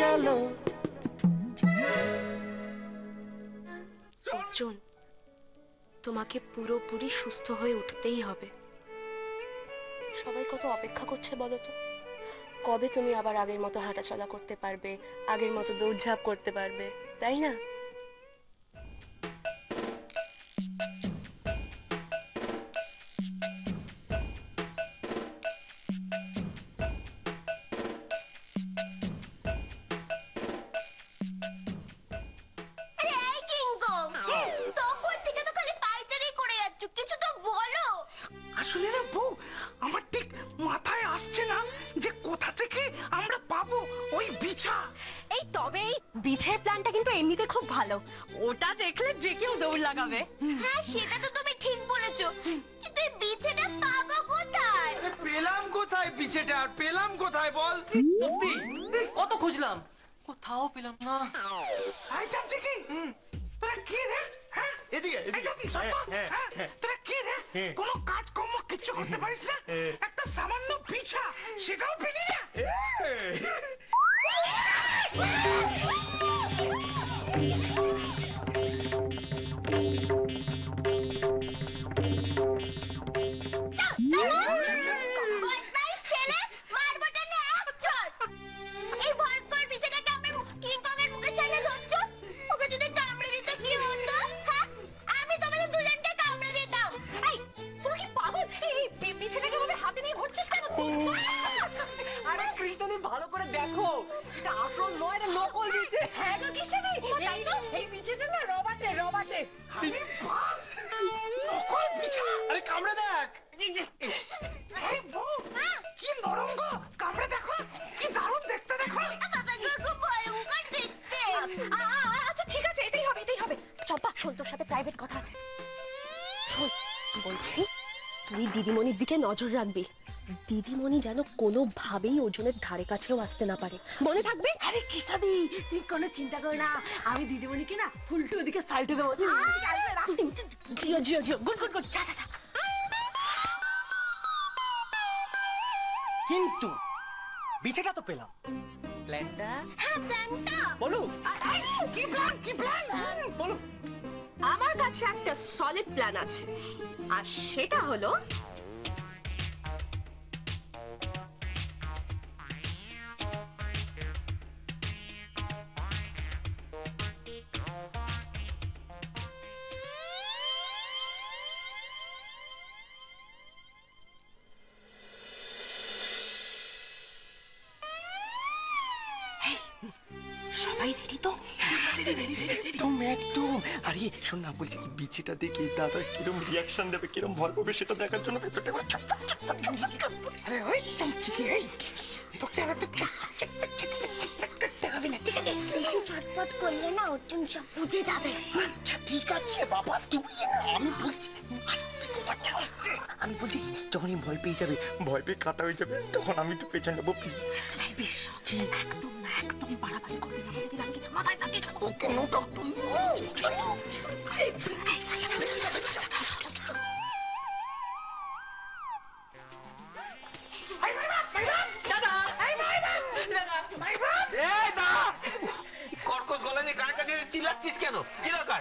গেল। অর্জুন, তোমাকে পুরোপুরি সুস্থ হয়ে উঠতেই হবে। সবাই কত অপেক্ষা করছে বলো তো, কবে তুমি আবার আগের মতো হাঁটাচলা করতে পারবে, আগের মতো দৌড়ঝাঁপ করতে পারবে, তাই না? আসলে না বউ, আমার ঠিক মাথায় আসছে না যে কোথা থেকে আমরা পাবো ওই বিছা। এই তবে এই বিছের প্ল্যানটা কিন্তু এমনিতে খুব ভালো, ওটা দেখলে যে কেউ দৌড় লাগাবে। হ্যাঁ সেটা তো তুমি ঠিক বলেছো, কিন্তু এই বিছেটা পাবো কোথায়? পেলাম কোথায় বিছেটা, পেলাম কোথায় বল? সত্যি কত খুঁজলাম, কোথাও পেলাম না। আই যাচ্ছে কি তোরা কি রে? হ্যাঁ এদিকে এদিকে। তোরা কি রে, কোনো কাজ কর্ম কিচ্ছু করতে পারিস না? একটা সামান্য বিছা সেটাও পেলি না? আরে কৃষ্ণ, তুমি ভালো করে দেখো, এটা আসল নয়, এটা নকল বিছে। হ্যাঁ গো কিসেনি, এই বিছেটা না রবার্টে। আরে বাস, নকল বিছা। আরে কামড়ে দেখ। এই বউ, কি নরম গো, কামড়ে দেখো, কি দারুণ দেখতে দেখো। আচ্ছা ঠিক আছে, এটাই হবে। চম্পা শোন, তোর সাথে প্রাইভেট কথা আছে। শোন বলছি, তুই দিদিমণির দিকে নজর রাখবি। দিদিমণি যেন কোনোভাবেই ওজনের ধারে কাছেও আসতে না পারে, মনে থাকবে? আরে কৃষ্ণদি, তুই কোনো চিন্তা কর না, আমি দিদিমণিকে না ফুলটু ওদিকে সাইডে দেবো। জিও গুড যা। কিন্তু বিছেটা তো পেলাম, প্ল্যানটা বলো। কি প্ল্যান বলো। আমার কাছে একটা সলিড প্ল্যান আছে, আর সেটা হলো সবাই রেডি তো? একদম একদম। আরে শোন না, বলছি কি বিছেটা দেখে দাদা কিরম রিয়াকশন দেবে, কিরম ভয় পাবে সেটা দেখার জন্য ভেতরটা একবার আরে ওই চমচিকি, এই তোকে আর দেখাবি না, ঠিক আছে? বেশি চটপট করলে না অর্জুন সব বুঝে যাবে। আচ্ছা ঠিক আছে বাবা, তুই আমি বলছি আস্তে কথা, আস্তে। আমি বলছি যখনই ভয় পেয়ে যাবে, ভয় পেয়ে কাটা হয়ে যাবে, তখন আমি একটু পেছন যাবো। বেশ, একদম বাড়াবাড়ি করবে না, বলে দিলাম কিন্তু মাথায় থাকে। ওকে নোটা তুই কর্কশ গলা নিয়ে কার কাছে চিল্লাচ্ছিস কেন? কি দরকার?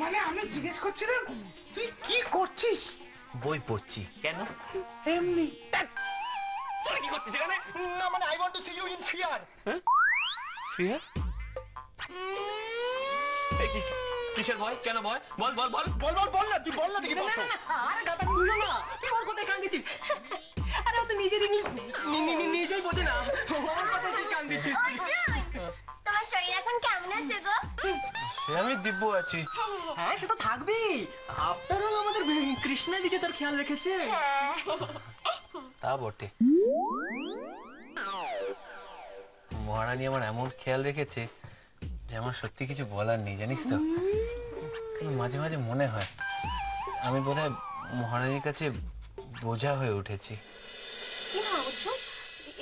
মানে আমি জিজ্ঞেস করছিলাম তুই কি করছিস? বই পড়ছি। কেন? এমনি। তোরা কি করছিস এখানে? না মানে I want to see you in fear. Fear? এই কি কিসের ভয়? কেন ভয়? বল বল না, তুই বল না দেখি। আরে দাদা তুইও না, তুই ওর কথায় কান দিচ্ছিস। আরে ও তো নিজের ইংলিশ নিজেই বোঝে না, ওর কথায় তুই কান দিচ্ছিস। তোমার শরীর এখন কেমন আছে গো? আমি দিব্য আছি। হ্যাঁ সে তো থাকবেই, আফটার অল আমাদের কৃষ্ণা দিচ্ছে, তোর খেয়াল রেখেছে। তা বটে, মহারানী আমার এমন খেয়াল রেখেছে যে আমার সত্যি কিছু বলার নেই, জানিস তো? মাঝে মাঝে মনে হয় আমি বোধহয় মহারানীর কাছে বোঝা হয়ে উঠেছি।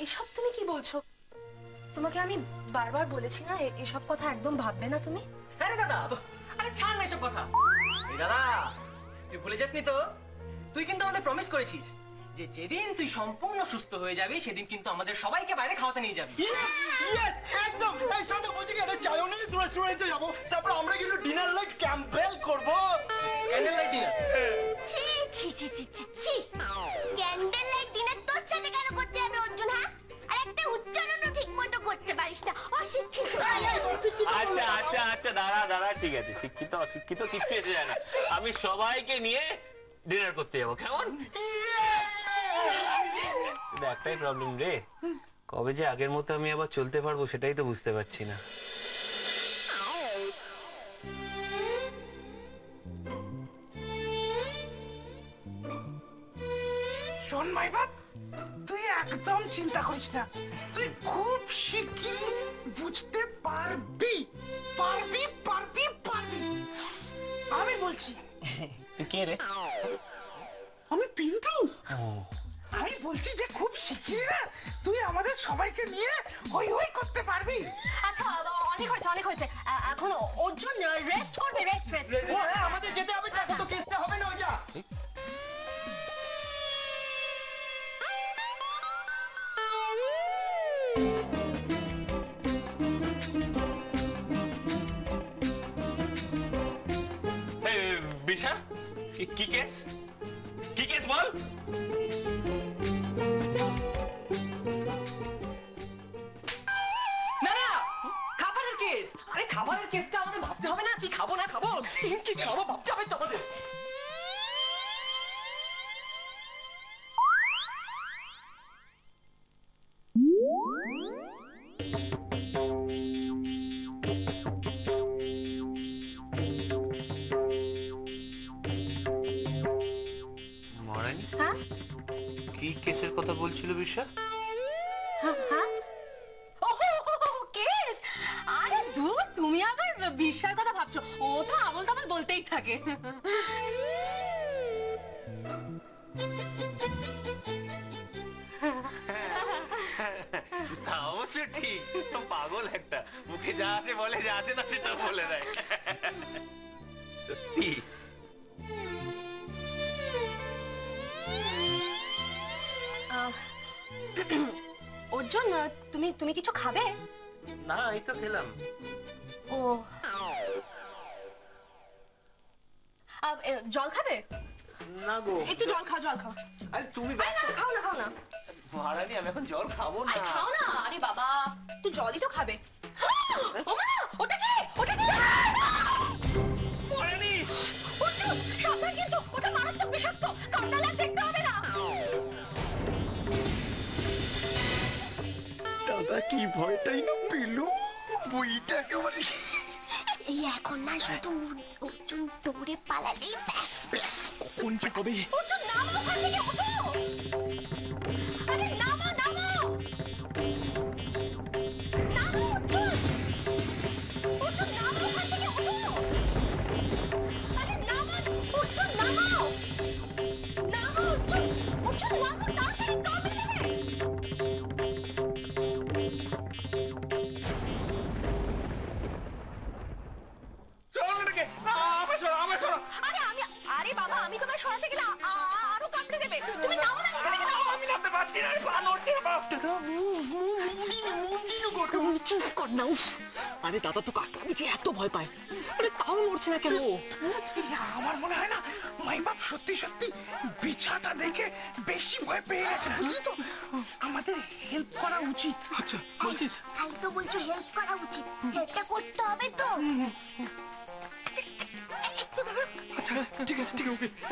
এসব তুমি কি বলছো? তোমাকে আমি বারবার বলেছি না এসব কথা একদম ভাববে না তুমি। আরে দাদা, আরে ছাড় না এসব কথা। এই দাদা, তুই ভুলে যাসনি তো, তুই কিন্তু আমাদের প্রমিস করেছিস যে যেদিন তুই সম্পূর্ণ সুস্থ হয়ে যাবি সেদিন কিন্তু আমাদের সবাইকে বাইরে খাওয়াতে নিয়ে যাবি। ইয়েস একদম। এই সাথে বলছি কি একটা চাইনিজ রেস্টুরেন্টে যাব, তারপর আমরা কিন্তু ডিনার লাইট ক্যাম্পবেল করব। Candle light dinner? ছি ছি ছি ছি ছি ছি, ক্যান্ডেল লাইট ডিনার তোর সাথে কেন করতে হবে অর্জুন? হ্যাঁ, আর একটা উচ্চারণও ঠিক মতো করতে পারিস না, অশিক্ষিত। আচ্ছা আচ্ছা আচ্ছা, দাঁড়া দাঁড়া, ঠিক আছে, শিক্ষিত অশিক্ষিত কিচ্ছু এসে যায় না। আমি সবাইকে নিয়ে ডিনার করতে যাবো, কেমন? শুধু একটাই প্রবলেম রে, কবে যে আগের মতো আমি আবার চলতে পারবো সেটাই তো বুঝতে পারছি না। শোন মাই বাপ, তুই একদম চিন্তা করিস না, তুই খুব শিগগিরই বুঝতে পারবি পারবি পারবি পারবি। আমি বলছি। তুই কে রে? আমি পিন্টু। আমি বলছি যে খুব শিগগিরই না তুই আমাদের সবাইকে নিয়ে হই হই করতে পারবি। আচ্ছা অনেক হয়েছে এখন অর্জুন রেস্ট করবে, রেস্ট। ও হ্যাঁ, আমাদের যেতে হবে, এখন তো কেসটা হবে না ওইটা। বিশা, কি কেস? কি কেস বল? না না, খাবারের কেস। আরে খাবারের কেসটা আমাদের ভাবতে হবে না, কি খাবো না খাবো, কি খাবো ভাবতে হবে তো আমাদের। মহারানী, হ্যাঁ কি কেসের কথা বলছিল বিশা? হ্যাঁ কেস? আরে দূর, তুমি আবার বিশ্বার কথা ভাবছো, ও তো আবল তাবল বলতেই থাকে। তা অবশ্য ঠিক, পাগল একটা, মুখে যা আছে বলে, যা আছে না সেটা বলে দেয়। সত্যি অর্জুন, তুমি কিছু খাবে? না, এই তো খেলাম। ও জল খাবে? না গো, একটু জল খাও। আরে তুমি খাও না। মহারানী, আমি এখন জল খাবো না। আরে খাও না, আরে বাবা, তুই জলই তো খাবে। ওমা, ওটা কি? মহারানী! অর্জুন সাবধান, কিন্তু ওটা মারাত্মক বিষাক্ত, কামড়ালে আর দেখতে হবে না। দাদা কি ভয়টাই না পেল, বইটা একেবারে। এই এখন না শুধু অর্জুন দৌড়ে পালালেই ব্যাস। কখন যে কবে। অর্জুন নামো ওখান থেকে, ওঠো। আরে নামো অর্জুন। অর্জুন নামো ওখান থেকে, ওঠো। আরে নামো অর্জুন, নামো অর্জুন, তাড়াতাড়ি কামড়ে দেবে। আরে বাবা, আমি তোমার সরাতে গেলে আরো কামড়ে দেবে। তুমি নামো না, এখান থেকে নামো। আমি নামতে পারছি না, পা নড়ছে না। দাদা চুপ কর না। আরে দাদা তো কাকে আমি যে এত ভয় পায়, আরে তাও নড়ছে না কেন? আমার মনে হয় না মাই বাপ সত্যি বিছাটা দেখে বেশি ভয় পেয়ে গেছে, বুঝলি তো? আমাদের হেল্প করা উচিত। আচ্ছা বলছিস? তাই তো বলছো, হেল্প করা উচিত, হেল্পটা করতে হবে তো। একটু ধরো। আচ্ছা ঠিক আছে,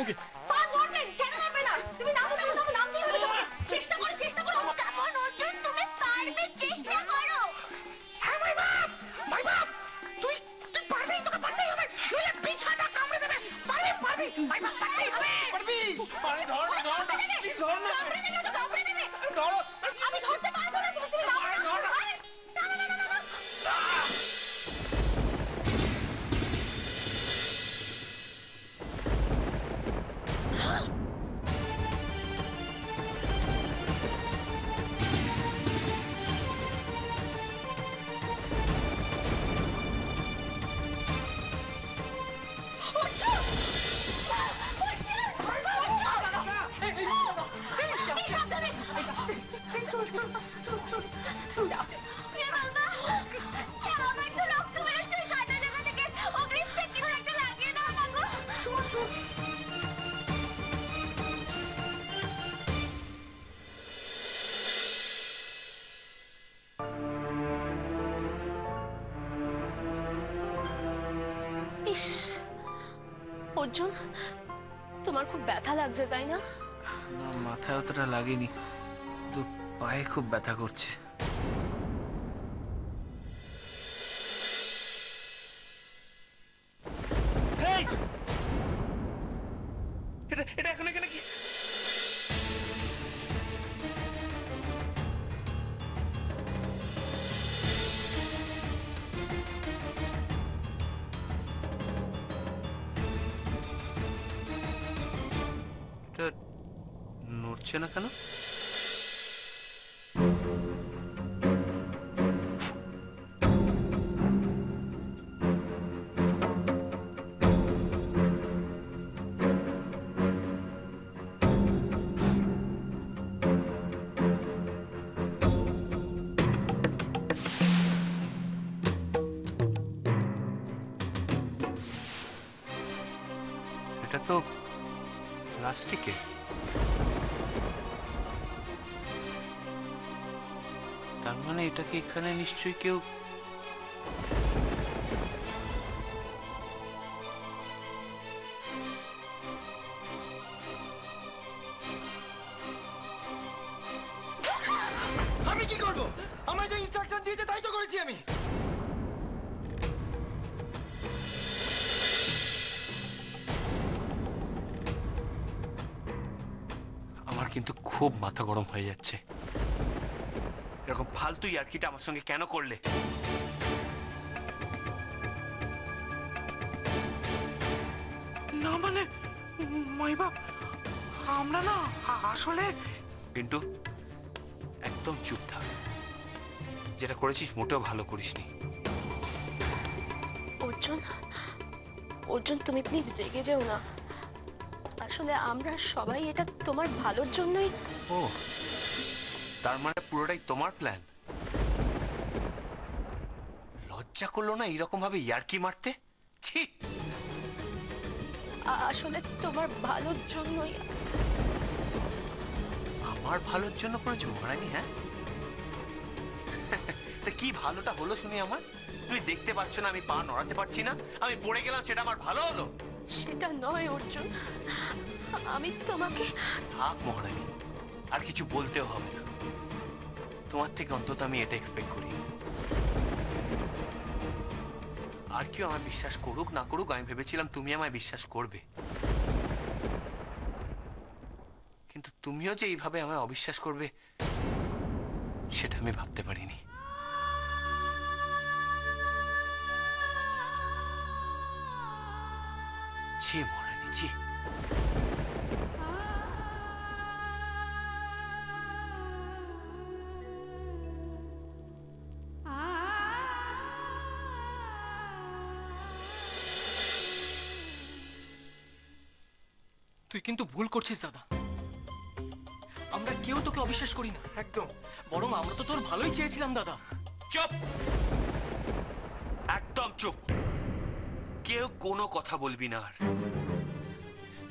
ওকে। পা নড়বেন, কেন নড়বে না? তুমি নামো, নামতেই হবে তোমাকে। চেষ্টা করো। কেমন অর্জুন, তুমি পারবে, চেষ্টা করো। হ্যাঁ মাই বাপ, তুই পারবি, তোকে পারতেই হবে, নইলে বিছাটা কামড়ে দেবে। পারবি মাই বাপ, পারতেই হবে। আরে ধর না, প্লিজ ধর না। কামড়ে দেবে। ধরো। আমি ধরতে পারবো না, তুমি নামো না। ধর না। অর্জুন, তোমার খুব ব্যথা লাগছে তাই না? না, মাথায় অতটা লাগেনি, তো পায়ে খুব ব্যথা করছে। এটা এখন এখানে কি? এটা নড়ছে না কেন? এটা তো প্লাস্টিকের। তার মানে এটাকে এখানে নিশ্চয়ই কেউ আমি কি করব? আমায় যে ইনস্ট্রাকশন দিয়েছে তাই তো করেছি আমি। আমার কিন্তু খুব মাথা গরম হয়ে যাচ্ছে। এরকম ফালতু ইয়ার্কিটা আমার সঙ্গে কেন করলে? না মানে মাইবা, আমরা না আসলে। পিন্টু, একদম চুপ থাক। যেটা করেছিস মোটেও ভালো করিসনি। অর্জুন, অর্জুন তুমি প্লিজ রেগে যেও না। আসলে আমরা সবাই এটা তোমার ভালোর জন্যই। ও, তার মানে পুরোটাই তোমার প্ল্যান? লজ্জা করলো না এইরকম ভাবে ইয়ার্কি মারতে? ছি! আসলে তোমার ভালোর জন্যই। আমার ভালোর জন্য করেছো মহারানী? হ্যাঁ, তা কি ভালোটা হলো শুনি আমার? তুমি দেখতে পাচ্ছ না আমি পা নড়াতে পারছি না, আমি পড়ে গেলাম, সেটা আমার ভালো হলো? সেটা নয় অর্জুন, আমি তোমাকে। থাক মহারানী, আর কিছু বলতেও হবে না। তোমার থেকে অন্তত আমি এটা এক্সপেক্ট করি। আর কেউ আমায় বিশ্বাস করুক না করুক, আমি ভেবেছিলাম তুমি আমায় বিশ্বাস করবে, কিন্তু তুমিও যে এইভাবে আমায় অবিশ্বাস করবে সেটা আমি ভাবতে পারিনি। ছি মহারানী, ছি। তুই কিন্তু ভুল করছিস দাদা। আমরা কেউ তোকে অবিশ্বাস করি না, একদম। বরং আমরা তো তোর ভালোই চেয়েছিলাম দাদা। চুপ, একদম চুপ। কেউ কোনো কথা বলবি না, আর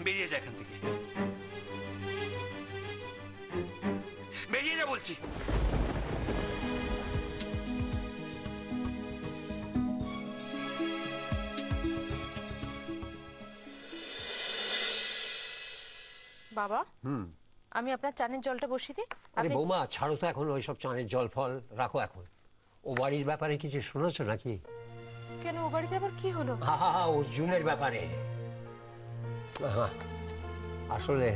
বেরিয়ে যা এখান থেকে, বেরিয়ে যা বলছি। বাবা, আমি আপনার চানের জলটা বসিয়ে দিই। আরে বৌমা, ছাড়ো তো এখন ওইসব চানের জল ফল, রাখো এখন। ও বাড়ির ব্যাপারে কিছু শুনেছো নাকি? কেন, ও বাড়িতে আবার কি হলো? অর্জুনের ব্যাপারে। আসলে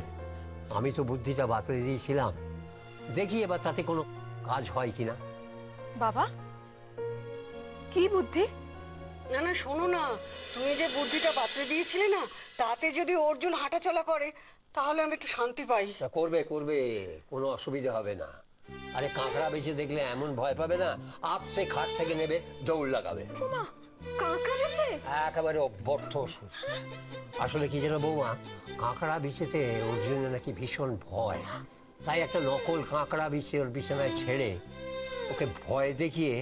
আমি তো বুদ্ধিটা বাতলে দিয়েছিলাম, দেখি এবার তাতে কোনো কাজ হয় কিনা। বাবা, কি বুদ্ধি? না না, শোনো না, তুমি যে বুদ্ধিটা বাতলে দিয়েছিলে না, তাতে যদি অর্জুন হাঁটাচলা করে তাহলে আমি একটু শান্তি পাই। তা করবে করবে, কোনো অসুবিধা হবে না। আরে কাঁকড়া বেঁচে দেখলে এমন ভয় পাবে না, আপসে খাট থেকে নেবে, দৌড় লাগাবে। কাঁকড়া বেঁচে? একেবারে অভ্যর্থ ওষুধ। আসলে কি যেন বৌমা, কাঁকড়া বিছেতে অর্জুনের নাকি ভীষণ ভয়, তাই একটা নকল কাঁকড়া বিছে ওর বিছানায় ছেড়ে ওকে ভয় দেখিয়ে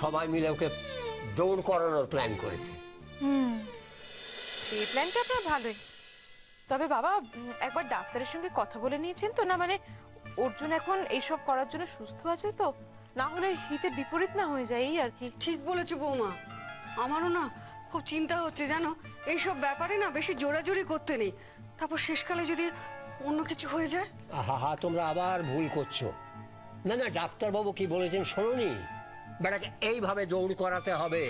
সবাই মিলে ওকে দৌড় করানোর প্ল্যান করেছে। সেই প্ল্যানটা আপনার ভালোই। তবে বাবা, একবার ডাক্তারের সঙ্গে কথা বলে নিয়েছেন তো? না মানে অর্জুন এখন এইসব করার জন্য সুস্থ আছে তো? না হলে হিতে বিপরীত না হয়ে যায়, এই আর কি। ঠিক বলেছো বৌমা, আমারও না খুব চিন্তা হচ্ছে জানো, এইসব ব্যাপারে না বেশি জোরাজোরি করতে নেই, তারপর শেষকালে যদি অন্য কিছু হয়ে যায়। আহা, তোমরা আবার ভুল করছো। না না, ডাক্তারবাবু কি বলেছেন শোনোনি? বেটাকে এইভাবে দৌড় করাতে হবে,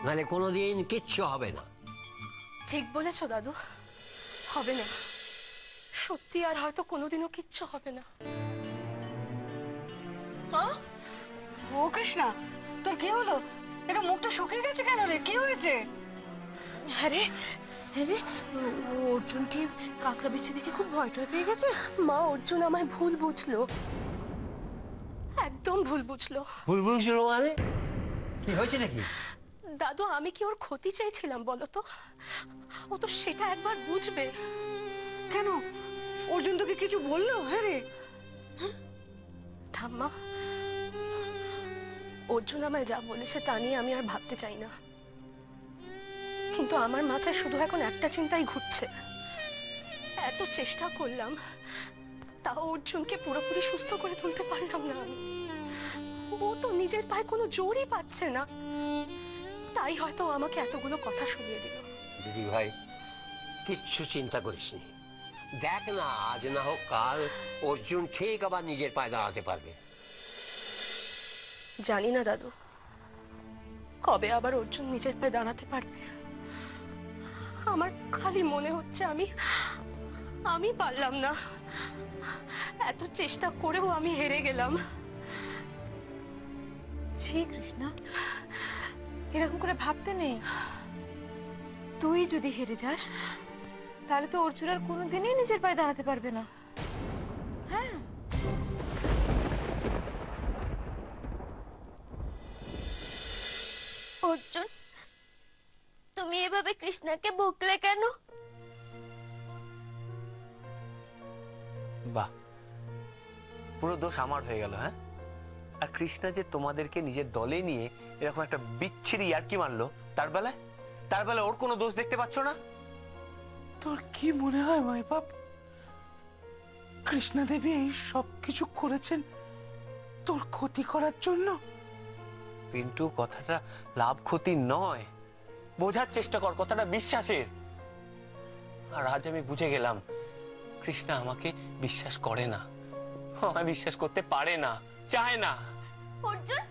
নাহলে কোনোদিন কিচ্ছু হবে না। ঠিক বলেছো দাদু, হবে না, সত্যি আর হয়তো কোনোদিনও কিচ্ছু হবে না। মা, ও কৃষ্ণা, তোর কি হলো? এটা মুখটা শুকিয়ে গেছে কেন রে? কি হয়েছে? আরে আরে, অর্জুন কি কাঁকড়া বিছে দেখে খুব ভয় টয় পেয়ে গেছে? মা, অর্জুন আমায় ভুল বুঝলো, একদম ভুল বুঝলো। ভুল বুঝলো মানে? কি হয়েছে নাকি? দাদু, আমি কি ওর ক্ষতি চাইছিলাম বলো তো? ও তো সেটা একবার বুঝবে। কেন, অর্জুন তোকে কিছু বললো? হ্যাঁ রে, ঠাম্মা, অর্জুন আমায় যা বলেছে তা নিয়ে আমি আর ভাবতে চাই না, কিন্তু আমার মাথায় শুধু এখন একটা চিন্তাই ঘুরছে। এত চেষ্টা করলাম, তাও অর্জুনকে পুরোপুরি সুস্থ করে তুলতে পারলাম না আমি। ও তো নিজের পায়ে কোনো জোরই পাচ্ছে না, তাই হয়তো আমাকে এতগুলো কথা শুনিয়ে দিল। দিদি ভাই, কিচ্ছু চিন্তা করিস নি, দেখ না, আজ না হোক কাল অর্জুন ঠিক আবার নিজের পায়ে দাঁড়াতে পারবে। জানি না দাদু, কবে আবার অর্জুন নিজের পায়ে দাঁড়াতে পারবে। আমার খালি মনে হচ্ছে আমি পারলাম না, এত চেষ্টা করেও আমি হেরে গেলাম। ছি কৃষ্ণা, এরকম করে ভাবতে নেই। তুই যদি হেরে যাস তাহলে তো অর্জুন আর কোনোদিনই নিজের পায়ে দাঁড়াতে পারবে না। হ্যাঁ, অর্জুন, তুমি এভাবে কৃষ্ণাকে বকলে কেন? বাহ, পুরো দোষ আমার হয়ে গেল। হ্যাঁ, আর কৃষ্ণা যে তোমাদেরকে নিজের দলে নিয়ে এরকম একটা বিচ্ছিরি ইয়ার্কি মারলো, তার বেলায় ওর কোনো দোষ দেখতে পাচ্ছ না? তোর কি মনে হয় মাই বাপ, কৃষ্ণা দেবী এই সব কিছু করেছেন তোর ক্ষতি করার জন্য? পিন্টু, কথাটা লাভ ক্ষতি নয়, বোঝার চেষ্টা কর, কথাটা বিশ্বাসের। আর আজ আমি বুঝে গেলাম, কৃষ্ণা আমাকে বিশ্বাস করে না, আমায় বিশ্বাস করতে পারে না, চায় না। অর্জুন,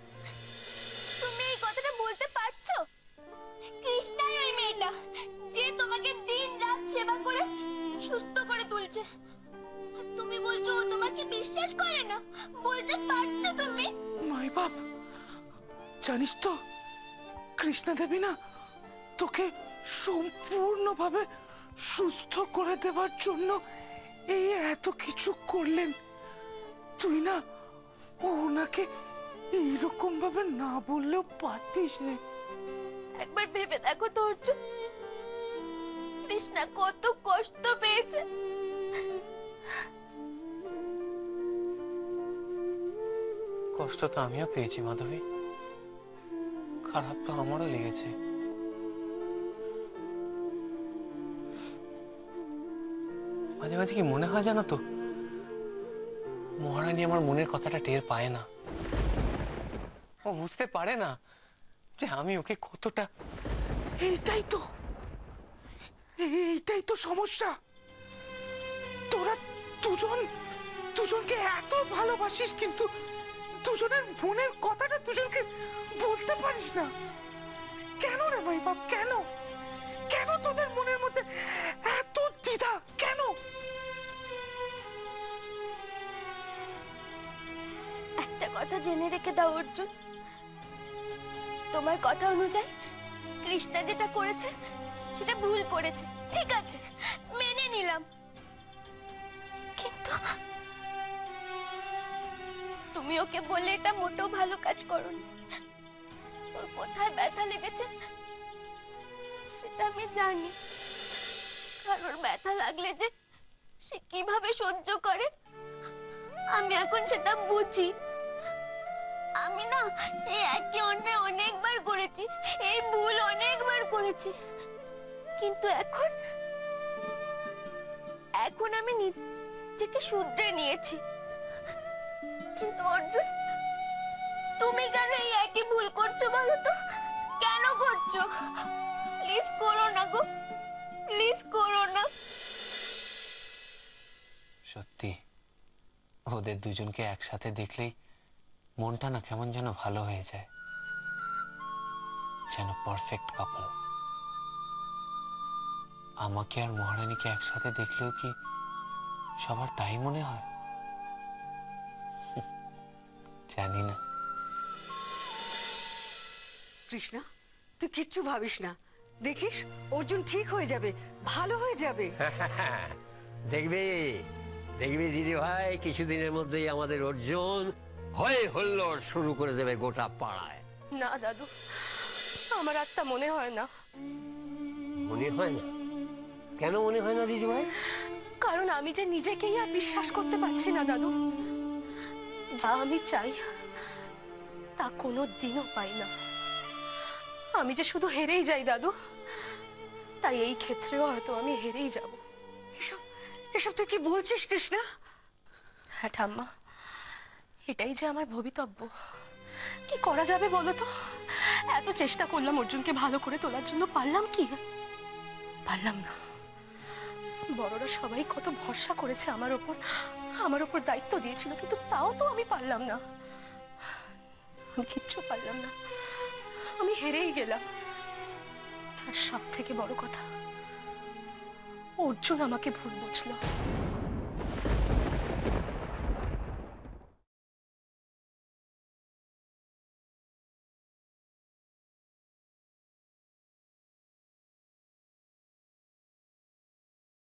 তুমি এই কথাটা বলতে পারছো? কৃষ্ণাই ওই মেয়েটা যে তোমাকে দিন রাত সেবা করে সুস্থ করে তুলছে, আর তুমি বলছো ও তোমাকে বিশ্বাস করে না? বলতে পারছো তুমি? মাই বাপ, জানিস তো কৃষ্ণা দেবী না তোকে সম্পূর্ণভাবে সুস্থ করে দেবার জন্য এই এত কিছু করলেন। তুই না ওনাকে এইরকম ভাবে না বললেও পারতিস না। একবার ভেবে দেখো তো অর্জুন, কৃষ্ণা কত কষ্ট পেয়েছে। কষ্ট তো আমিও পেয়েছি মাধবী, খারাপ তো আমারও লেগেছে। মাঝে মাঝে কি মনে হয় জানো তো, মহারানী আমার মনের কথাটা টের পায় না, ও বুঝতে পারে না যে আমি ওকে কতটা। এইটাই তো সমস্যা। তোরা দুজনকে এত ভালোবাসিস, কিন্তু দুজনের মনের কথাটা দুজনকে বলতে পারিস না। কেন রে ভাই বাপ, কেন কেন তোদের মনের মধ্যে এত দ্বিধা কেন? একটা কথা জেনে রেখে দাও অর্জুন, তোমার কথা অনুযায়ী কৃষ্ণা যেটা করেছে সেটা ভুল করেছে, ঠিক আছে, মেনে নিলাম, কিন্তু তুমি ওকে বললে এটা মোটেও ভালো কাজ করোনি। ওর কোথায় ব্যথা লেগেছে সেটা আমি জানি, কারোর ব্যথা লাগলে যে সে কিভাবে সহ্য করে আমি এখন সেটা বুঝি। আমি না এই একই অন্যায় অনেকবার করেছি, এই ভুল অনেকবার করেছি, কিন্তু এখন আমি নিজেকে শুধরে নিয়েছি। কিন্তু অর্জুন, তুমি কেন এই একই ভুল করছো বলো তো? কেন করছো? প্লিজ করো না গো, প্লিজ করো না। সত্যি ওদের দুজনকে একসাথে দেখলেই মনটা না কেমন যেন ভালো হয়ে যায়, যেন পারফেক্ট কাপল। আমাকে আর মহারানীকে একসাথে দেখলেও কি সবার তাই মনে হয়? জানি না। কৃষ্ণা, তুই কিচ্ছু ভাবিস না, দেখিস অর্জুন ঠিক হয়ে যাবে, ভালো হয়ে যাবে। দেখবে দেখবে দিদি ভাই, কিছুদিনের মধ্যেই আমাদের অর্জুন হয়ে হল্লোড় শুরু করে দেবে গোটা পাড়ায়। না দাদু, আমার আর তা মনে হয় না। মনে হয় না? কেন মনে হয় না দিদি ভাই? কারণ আমি যে নিজেকেই আর বিশ্বাস করতে পারছি না দাদু। যা আমি চাই তা কোনো দিনও পাই না। আমি যে শুধু হেরেই যাই দাদু, তাই এই ক্ষেত্রেও হয়তো আমি হেরেই যাব। এসব তুই কি বলছিস কৃষ্ণা? হ্যাঁ ঠাম্মা, এটাই যে আমার ভবিতব্য। কি করা যাবে বলো তো? এত চেষ্টা করলাম অর্জুনকে ভালো করে তোলার জন্য, পারলাম কি? পারলাম না। বড়রা সবাই কত ভরসা করেছে আমার ওপর দায়িত্ব দিয়েছিল, কিন্তু তাও তো আমি পারলাম না। আমি কিচ্ছু পারলাম না, আমি হেরেই গেলাম। আর সব থেকে বড় কথা, অর্জুন আমাকে ভুল বুঝলো।